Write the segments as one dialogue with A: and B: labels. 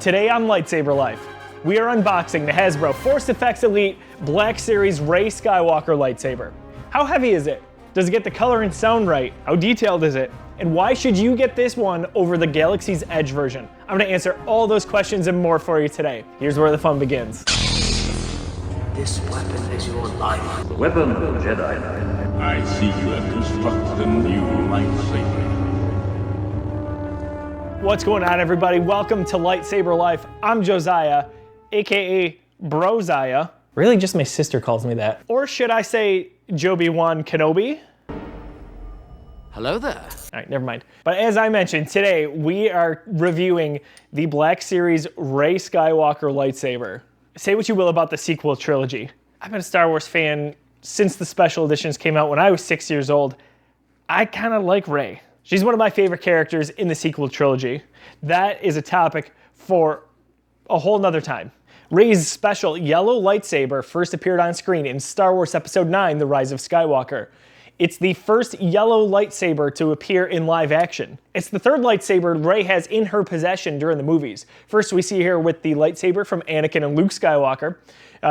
A: Today on Lightsaber Life, we are unboxing the Hasbro Force FX Elite Black Series Rey Skywalker lightsaber. How heavy is it? Does it get the color and sound right? How detailed is it? And why should you get this one over the Galaxy's Edge version? I'm going to answer all those questions and more for you today. Here's where the fun begins.
B: This weapon is your life.
C: The weapon of the Jedi Knight.
D: I see you have constructed a new lightsaber.
A: What's going on, everybody? Welcome to Lightsaber Life. I'm Josiah, aka Broziah. Really, just my sister calls me that. Or should I say Jobi-Wan Kenobi?
B: Hello there.
A: All right, never mind. But as I mentioned, today we are reviewing the Black Series Rey Skywalker lightsaber. Say what you will about the sequel trilogy. I've been a Star Wars fan since the special editions came out when I was 6 years old. I kind of like Rey. She's one of my favorite characters in the sequel trilogy. That is a topic for a whole nother time. Rey's special yellow lightsaber first appeared on screen in Star Wars Episode 9, The Rise of Skywalker. It's the first yellow lightsaber to appear in live action. It's the third lightsaber Rey has in her possession during the movies. First, we see her with the lightsaber from Anakin and Luke Skywalker.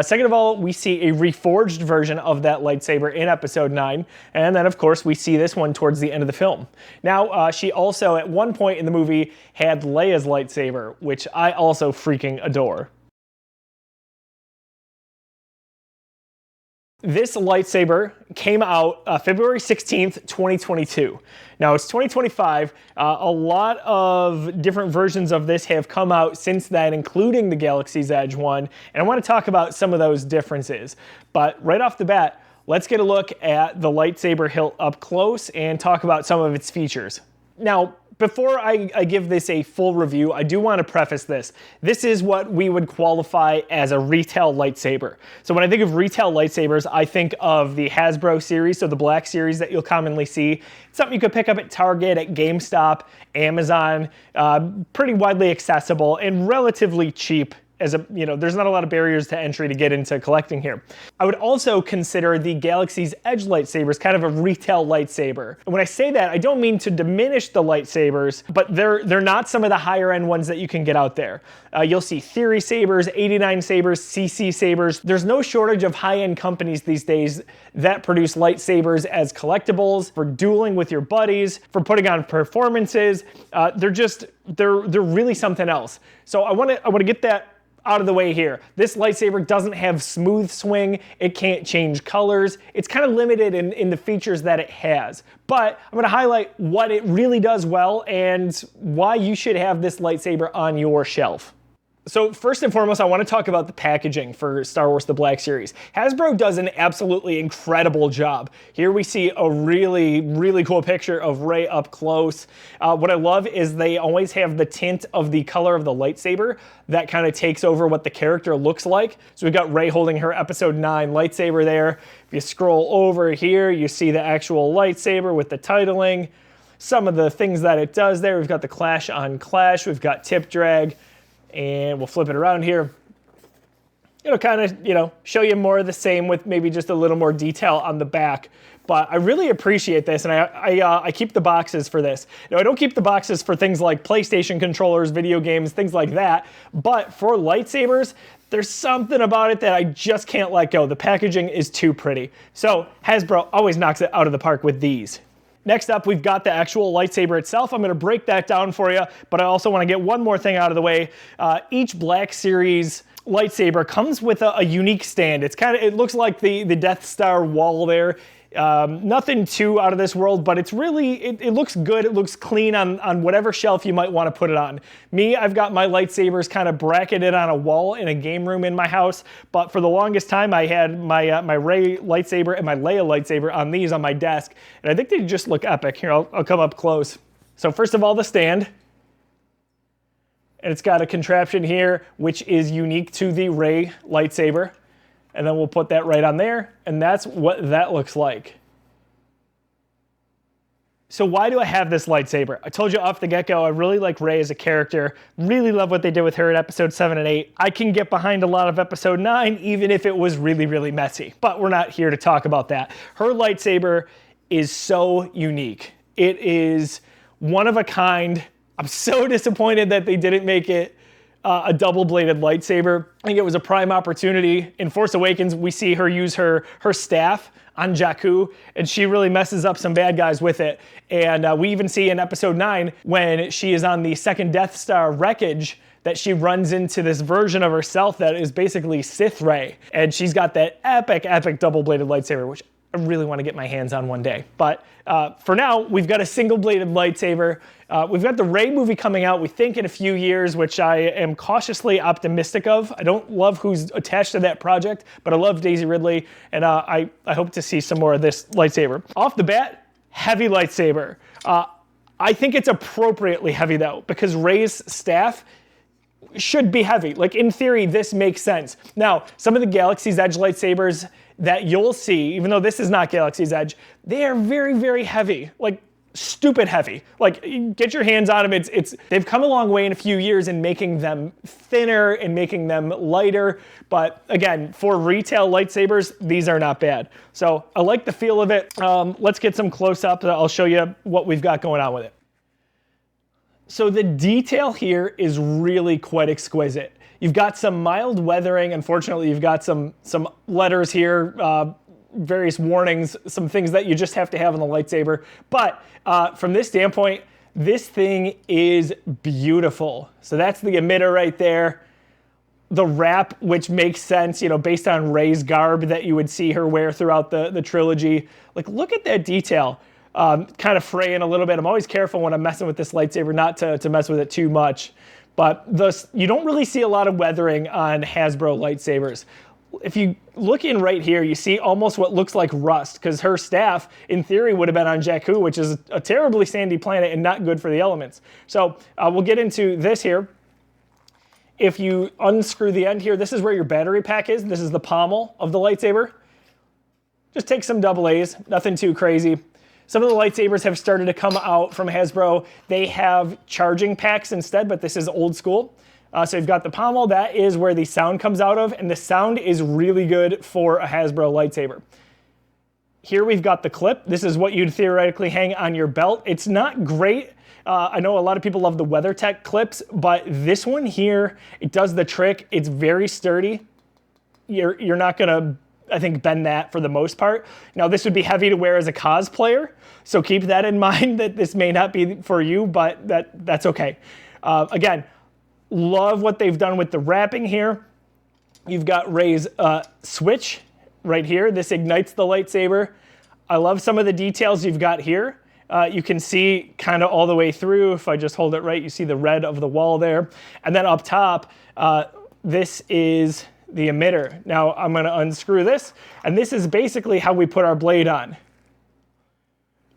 A: Second of all, we see a reforged version of that lightsaber in Episode 9. And then, of course, we see this one towards the end of the film. Now, she also, at one point in the movie, had Leia's lightsaber, which I also freaking adore. This lightsaber came out February 16th, 2022. Now it's 2025. A lot of different versions of this have come out since then, including the Galaxy's Edge one. And I want to talk about some of those differences. But right off the bat, let's get a look at the lightsaber hilt up close and talk about some of its features. Now, before I give this a full review, I do want to preface this. This is what we would qualify as a retail lightsaber. So when I think of retail lightsabers, I think of the Hasbro series, so the Black Series that you'll commonly see. It's something you could pick up at Target, at GameStop, Amazon, pretty widely accessible and relatively cheap. There's not a lot of barriers to entry to get into collecting here. I would also consider the Galaxy's Edge lightsabers kind of a retail lightsaber. And when I say that, I don't mean to diminish the lightsabers, but they're not some of the higher end ones that you can get out there. You'll see Theory sabers, 89 sabers, CC sabers. There's no shortage of high-end companies these days that produce lightsabers as collectibles, for dueling with your buddies, for putting on performances. They're really something else. So I want to get that out of the way here. This lightsaber doesn't have smooth swing. It can't change colors. It's kind of limited in the features that it has. But I'm going to highlight what it really does well and why you should have this lightsaber on your shelf. So first and foremost, I want to talk about the packaging for Star Wars The Black Series. Hasbro does an absolutely incredible job. Here we see a really, really cool picture of Rey up close. What I love is they always have the tint of the color of the lightsaber that kind of takes over what the character looks like. So we've got Rey holding her Episode 9 lightsaber there. If you scroll over here, you see the actual lightsaber with the titling. Some of the things that it does there, we've got the clash on clash, we've got tip drag. And we'll flip it around here. It'll kind of, show you more of the same with maybe just a little more detail on the back. But I really appreciate this, and I keep the boxes for this. Now, I don't keep the boxes for things like PlayStation controllers, video games, things like that. But for lightsabers, there's something about it that I just can't let go. The packaging is too pretty. So Hasbro always knocks it out of the park with these. Next up, we've got the actual lightsaber itself. I'm going to break that down for you, but I also want to get one more thing out of the way. Each Black Series lightsaber comes with a unique stand. It looks like the Death Star wall there. Nothing too out of this world, but it looks good. It looks clean on whatever shelf you might want to put it on. Me, I've got my lightsabers kind of bracketed on a wall in a game room in my house, but for the longest time I had my Rey lightsaber and my Leia lightsaber on these on my desk, and I think they just look epic. Here, I'll come up close. So first of all, the stand. And it's got a contraption here, which is unique to the Rey lightsaber. And then we'll put that right on there, and that's what that looks like. So why do I have this lightsaber? I told you off the get-go, I really like Rey as a character. Really love what they did with her in Episode 7 and 8. I can get behind a lot of Episode 9, even if it was really, really messy. But we're not here to talk about that. Her lightsaber is so unique. It is one of a kind. I'm so disappointed that they didn't make it a double-bladed lightsaber. I think it was a prime opportunity. In Force Awakens, we see her use her staff on Jakku, and she really messes up some bad guys with it. And we even see in Episode 9, when she is on the second Death Star wreckage, that she runs into this version of herself that is basically Sith Rey. And she's got that epic double-bladed lightsaber, which I really want to get my hands on one day. But for now, we've got a single-bladed lightsaber. We've got the Rey movie coming out, we think, in a few years, which I am cautiously optimistic of. I don't love who's attached to that project, but I love Daisy Ridley, and I hope to see some more of this lightsaber. Off the bat, heavy lightsaber. I think it's appropriately heavy, though, because Rey's staff should be heavy. Like, in theory, this makes sense. Now, some of the Galaxy's Edge lightsabers that you'll see, even though this is not Galaxy's Edge, they are very, very heavy. Like, stupid heavy. Like, get your hands on them. They've come a long way in a few years in making them thinner and making them lighter. But again, for retail lightsabers, these are not bad. So I like the feel of it. Let's get some close-ups. I'll show you what we've got going on with it. So the detail here is really quite exquisite. You've got some mild weathering. Unfortunately, you've got some letters here, various warnings, some things that you just have to have on the lightsaber. But from this standpoint, this thing is beautiful. So that's the emitter right there. The wrap, which makes sense, you know, based on Rey's garb that you would see her wear throughout the trilogy. Like, look at that detail. Kind of fraying a little bit. I'm always careful when I'm messing with this lightsaber not to mess with it too much. But you don't really see a lot of weathering on Hasbro lightsabers. If you look in right here, you see almost what looks like rust, because her staff, in theory, would have been on Jakku, which is a terribly sandy planet and not good for the elements. So we'll get into this here. If you unscrew the end here, this is where your battery pack is. This is the pommel of the lightsaber. Just take some AA's, nothing too crazy. Some of the lightsabers have started to come out from Hasbro. They have charging packs instead, but this is old school. So you've got the pommel. That is where the sound comes out of, and the sound is really good for a Hasbro lightsaber. Here we've got the clip. This is what you'd theoretically hang on your belt. It's not great. I know a lot of people love the WeatherTech clips, but this one here, it does the trick. It's very sturdy. You're not gonna, I think, bend that for the most part. Now, this would be heavy to wear as a cosplayer, so keep that in mind that this may not be for you, but that's okay. Again, love what they've done with the wrapping here. You've got Rey's switch right here. This ignites the lightsaber. I love some of the details you've got here. You can see kind of all the way through. If I just hold it right, you see the red of the wall there. And then up top, this is the emitter. Now I'm going to unscrew this, and this is basically how we put our blade on.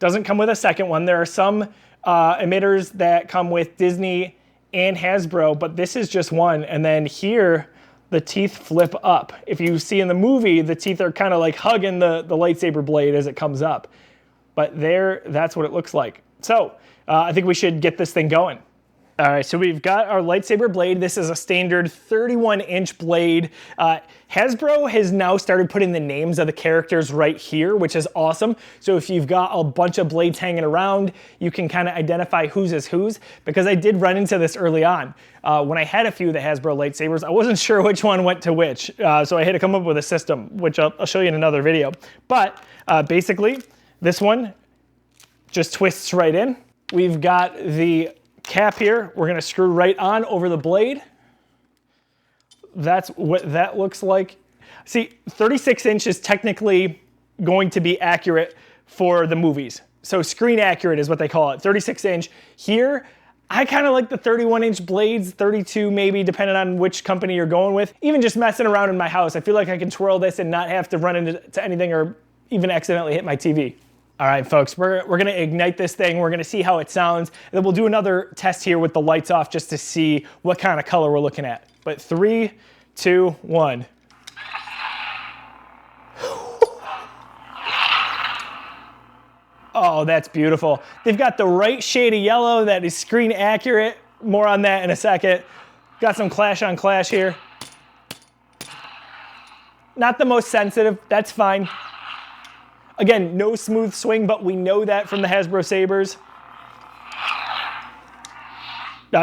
A: Doesn't come with a second one. There are some emitters that come with Disney and Hasbro, but this is just one. And then here, the teeth flip up. If you see in the movie, the teeth are kind of like hugging the lightsaber blade as it comes up. But there, that's what it looks like. So I think we should get this thing going. All right, so we've got our lightsaber blade. This is a standard 31-inch blade. Hasbro has now started putting the names of the characters right here, which is awesome. So if you've got a bunch of blades hanging around, you can kind of identify whose is whose, because I did run into this early on. When I had a few of the Hasbro lightsabers, I wasn't sure which one went to which, so I had to come up with a system, which I'll show you in another video. But basically, this one just twists right in. We've got the cap here. We're going to screw right on over the blade. That's what that looks like. See, 36 inch is technically going to be accurate for the movies. So screen accurate is what they call it, 36 inch. Here, I kind of like the 31-inch blades, 32 maybe, depending on which company you're going with. Even just messing around in my house, I feel like I can twirl this and not have to run into anything or even accidentally hit my TV. All right, folks, we're gonna ignite this thing. We're gonna see how it sounds. And then we'll do another test here with the lights off just to see what kind of color we're looking at. But 3, 2, 1. Oh, that's beautiful. They've got the right shade of yellow that is screen accurate. More on that in a second. Got some clash on clash here. Not the most sensitive, that's fine. Again, no smooth swing, but we know that from the Hasbro sabers.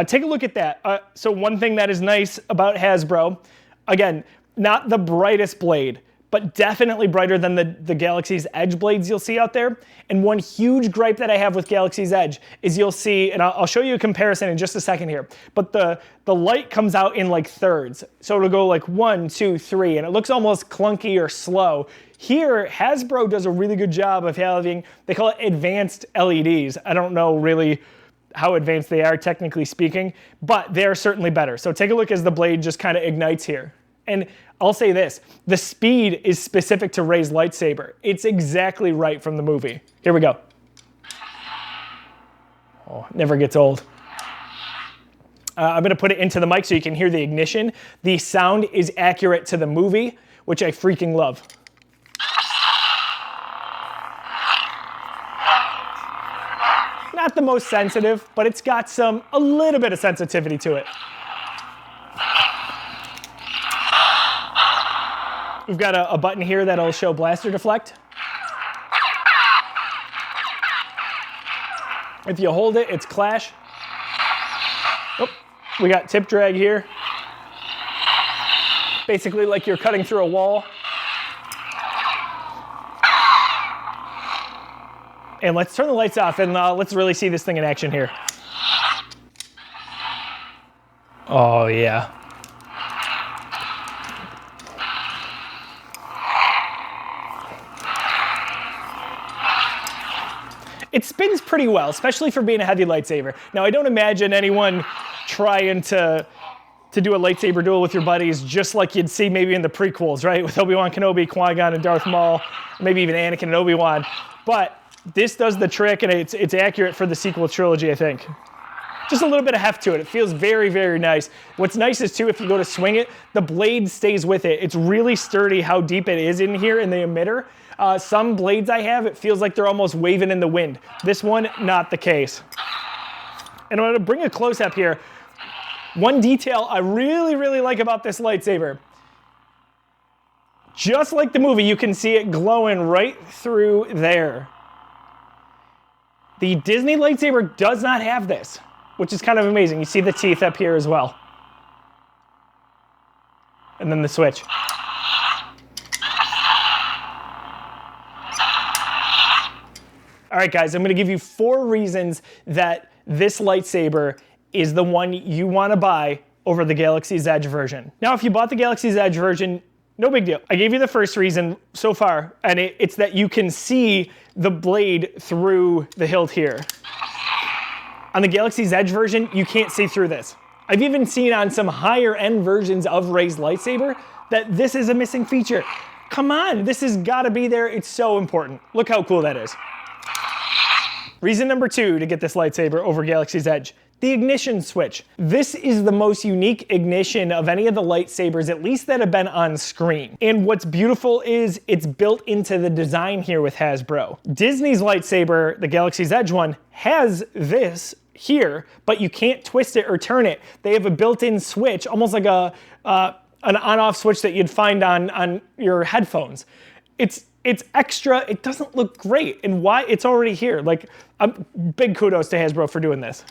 A: Take a look at that. So one thing that is nice about Hasbro, again, not the brightest blade, but definitely brighter than the Galaxy's Edge blades you'll see out there. And one huge gripe that I have with Galaxy's Edge is you'll see, and I'll show you a comparison in just a second here, but the light comes out in like thirds. So it'll go like 1, 2, 3, and it looks almost clunky or slow. Here, Hasbro does a really good job of having, they call it advanced LEDs. I don't know really how advanced they are, technically speaking, but they're certainly better. So take a look as the blade just kind of ignites here. And I'll say this, the speed is specific to Rey's lightsaber. It's exactly right from the movie. Here we go. Oh, never gets old. I'm gonna put it into the mic so you can hear the ignition. The sound is accurate to the movie, which I freaking love. Not the most sensitive, but it's got a little bit of sensitivity to it. We've got a button here that'll show blaster deflect. If you hold it, it's clash. Oh, we got tip drag here. Basically like you're cutting through a wall. And let's turn the lights off and let's really see this thing in action here. Oh yeah. It spins pretty well, especially for being a heavy lightsaber. Now, I don't imagine anyone trying to do a lightsaber duel with your buddies just like you'd see maybe in the prequels, right? With Obi-Wan Kenobi, Qui-Gon, and Darth Maul, maybe even Anakin and Obi-Wan. But this does the trick, and it's accurate for the sequel trilogy, I think. Just a little bit of heft to it. It feels very, very nice. What's nice is, too, if you go to swing it, the blade stays with it. It's really sturdy how deep it is in here in the emitter. Some blades I have, it feels like they're almost waving in the wind. This one, not the case. And I'm gonna bring a close-up here. One detail I really, really like about this lightsaber. Just like the movie, you can see it glowing right through there. The Disney lightsaber does not have this, which is kind of amazing. You see the teeth up here as well. And then the switch. All right, guys, I'm gonna give you 4 reasons that this lightsaber is the one you wanna buy over the Galaxy's Edge version. Now, if you bought the Galaxy's Edge version, no big deal. I gave you the first reason so far, and it's that you can see the blade through the hilt here. On the Galaxy's Edge version, you can't see through this. I've even seen on some higher end versions of Rey's lightsaber that this is a missing feature. Come on, this has gotta be there. It's so important. Look how cool that is. Reason number 2 to get this lightsaber over Galaxy's Edge, the ignition switch. This is the most unique ignition of any of the lightsabers, at least that have been on screen. And what's beautiful is it's built into the design here with Hasbro. Disney's lightsaber, the Galaxy's Edge one, has this here, but you can't twist it or turn it. They have a built-in switch, almost like an on-off switch that you'd find on your headphones. It's extra, it doesn't look great, and why? It's already here. Like, big kudos to Hasbro for doing this.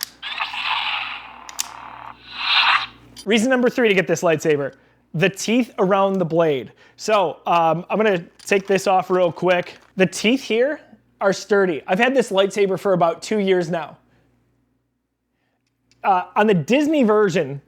A: Reason number 3 to get this lightsaber, the teeth around the blade. So, I'm gonna take this off real quick. The teeth here are sturdy. I've had this lightsaber for about 2 years now. On the Disney version,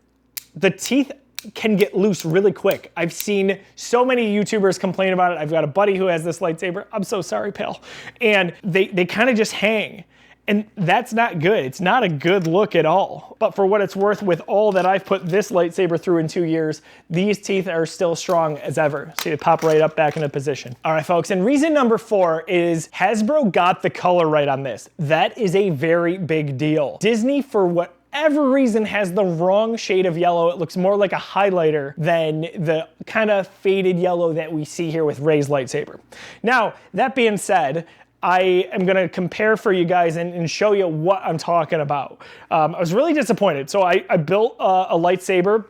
A: the teeth can get loose really quick. I've seen so many YouTubers complain about it. I've got a buddy who has this lightsaber. I'm so sorry, pal. And they kind of just hang. And that's not good. It's not a good look at all. But for what it's worth, with all that I've put this lightsaber through in 2 years, these teeth are still strong as ever. See, they pop right up back into position. All right, folks, and reason number 4 is Hasbro got the color right on this. That is a very big deal. Disney, for whatever reason, has the wrong shade of yellow. It looks more like a highlighter than the kind of faded yellow that we see here with Rey's lightsaber. Now, that being said, I am gonna compare for you guys and show you what I'm talking about. I was really disappointed. So I built a lightsaber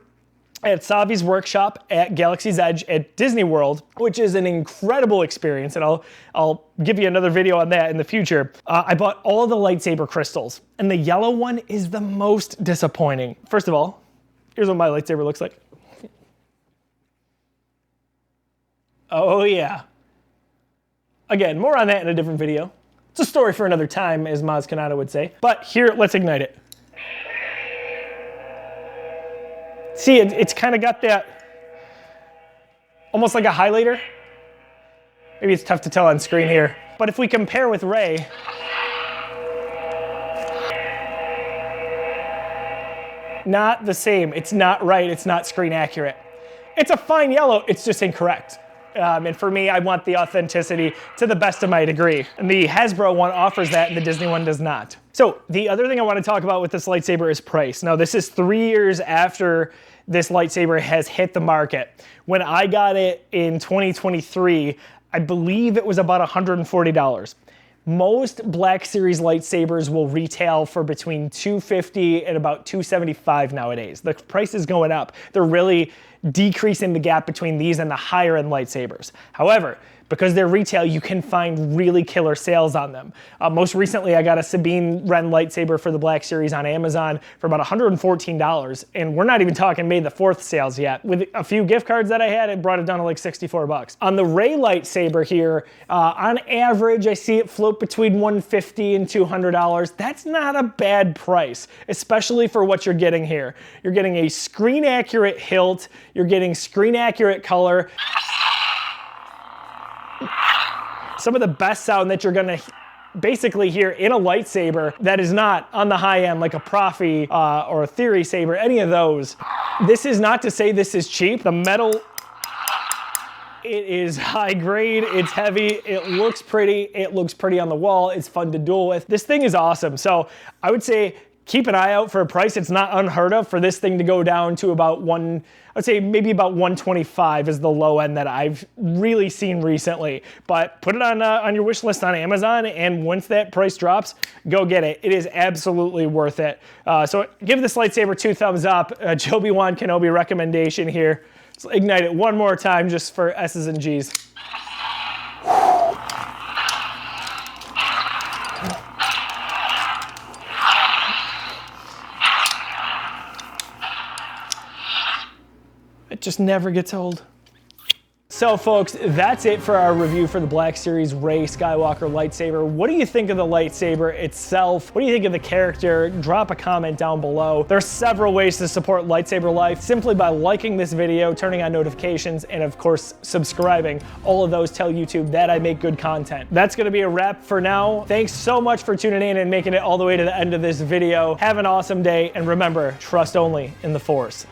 A: at Savi's workshop at Galaxy's Edge at Disney World, which is an incredible experience, and I'll give you another video on that in the future. I bought all the lightsaber crystals, and the yellow one is the most disappointing. First of all, here's what my lightsaber looks like. Oh yeah. Again, more on that in a different video. It's a story for another time, as Maz Kanata would say. But here, let's ignite it. See, it's kind of got that, almost like a highlighter. Maybe it's tough to tell on screen here. But if we compare with Rey, not the same. It's not right, it's not screen accurate. It's a fine yellow, it's just incorrect. And for me, I want the authenticity to the best of my degree. And the Hasbro one offers that and the Disney one does not. So the other thing I want to talk about with this lightsaber is price. Now this is 3 years after this lightsaber has hit the market. When I got it in 2023, I believe it was about $140. Most Black Series lightsabers will retail for between $250 and about $275 nowadays. The price is going up. They're really decreasing the gap between these and the higher end lightsabers. However, because they're retail, you can find really killer sales on them. Most recently, I got a Sabine Wren lightsaber for the Black Series on Amazon for about $114, and we're not even talking May the 4th sales yet. With a few gift cards that I had, it brought it down to like 64 bucks. On the Rey lightsaber here, on average, I see it float between $150 and $200. That's not a bad price, especially for what you're getting here. You're getting a screen-accurate hilt, you're getting screen-accurate color, some of the best sound that you're gonna basically hear in a lightsaber that is not on the high end like a Profi or a Theory saber, any of those. This is not to say this is cheap. The metal, it is high grade, it's heavy, it looks pretty on the wall, it's fun to duel with. This thing is awesome. So I would say keep an eye out for a price. It's not unheard of for this thing to go down to about I'd say maybe about $125 is the low end that I've really seen recently. But put it on your wish list on Amazon, and once that price drops, go get it. It is absolutely worth it. So give this lightsaber 2 thumbs up. Obi-Wan Kenobi recommendation here. Let's ignite it one more time just for S's and G's. It just never gets old. So folks, that's it for our review for the Black Series Rey Skywalker lightsaber. What do you think of the lightsaber itself? What do you think of the character? Drop a comment down below. There are several ways to support Lightsaber Life simply by liking this video, turning on notifications, and of course, subscribing. All of those tell YouTube that I make good content. That's gonna be a wrap for now. Thanks so much for tuning in and making it all the way to the end of this video. Have an awesome day, and remember, trust only in the Force.